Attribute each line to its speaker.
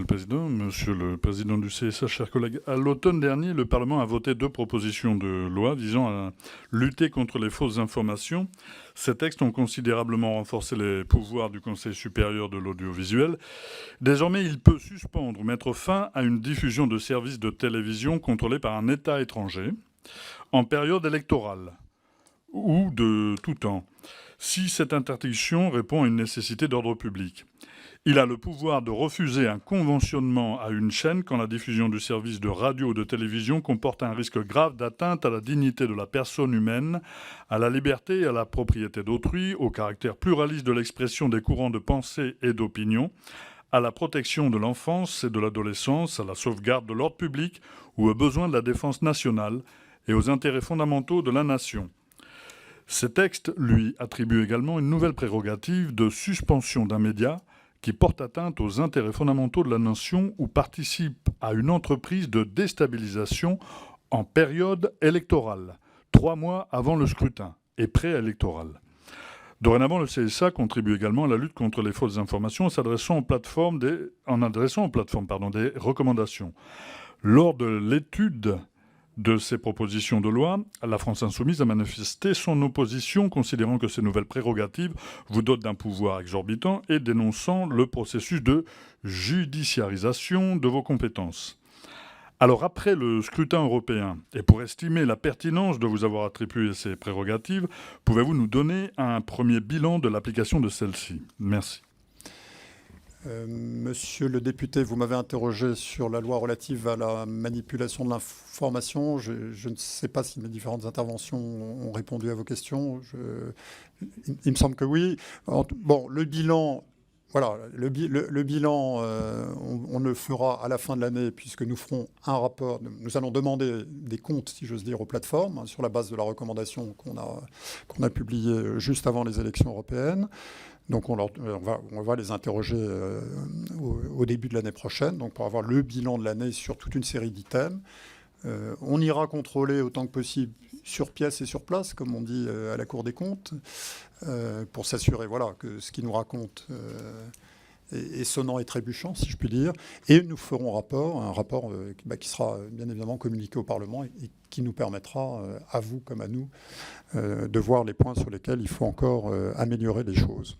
Speaker 1: Le président, monsieur le président du CSA, chers collègues, à l'automne dernier, le Parlement a voté 2 propositions de loi visant à lutter contre les fausses informations. Ces textes ont considérablement renforcé les pouvoirs du Conseil supérieur de l'audiovisuel. Désormais, il peut suspendre ou mettre fin à une diffusion de services de télévision contrôlés par un État étranger en période électorale ou de tout temps, si cette interdiction répond à une nécessité d'ordre public. Il a le pouvoir de refuser un conventionnement à une chaîne quand la diffusion du service de radio ou de télévision comporte un risque grave d'atteinte à la dignité de la personne humaine, à la liberté et à la propriété d'autrui, au caractère pluraliste de l'expression des courants de pensée et d'opinion, à la protection de l'enfance et de l'adolescence, à la sauvegarde de l'ordre public ou aux besoins de la défense nationale et aux intérêts fondamentaux de la nation. Ces textes lui attribuent également une nouvelle prérogative de suspension d'un média qui porte atteinte aux intérêts fondamentaux de la nation ou participe à une entreprise de déstabilisation en période électorale, 3 mois avant le scrutin et préélectoral. Dorénavant, le CSA contribue également à la lutte contre les fausses informations en adressant aux plateformes des recommandations. Lors de l'étude de ces propositions de loi, la France insoumise a manifesté son opposition, considérant que ces nouvelles prérogatives vous dotent d'un pouvoir exorbitant et dénonçant le processus de judiciarisation de vos compétences. Alors après le scrutin européen, et pour estimer la pertinence de vous avoir attribué ces prérogatives, pouvez-vous nous donner un premier bilan de l'application de celle-ci ? Merci.
Speaker 2: Monsieur le député, vous m'avez interrogé sur la loi relative à la manipulation de l'information. Je ne sais pas si mes différentes interventions ont répondu à vos questions. Il me semble que oui. Bon, le bilan... Voilà, le bilan, on le fera à la fin de l'année puisque nous ferons un rapport. Nous allons demander des comptes, si j'ose dire, aux plateformes hein, sur la base de la recommandation qu'on a publiée juste avant les élections européennes. Donc on va les interroger au début de l'année prochaine, donc pour avoir le bilan de l'année sur toute une série d'items. On ira contrôler autant que possible sur pièce et sur place, comme on dit à la Cour des comptes, pour s'assurer voilà, que ce qu'ils nous racontent est sonnant et trébuchant, si je puis dire. Et nous ferons un rapport qui sera bien évidemment communiqué au Parlement et qui nous permettra, à vous comme à nous, de voir les points sur lesquels il faut encore améliorer les choses.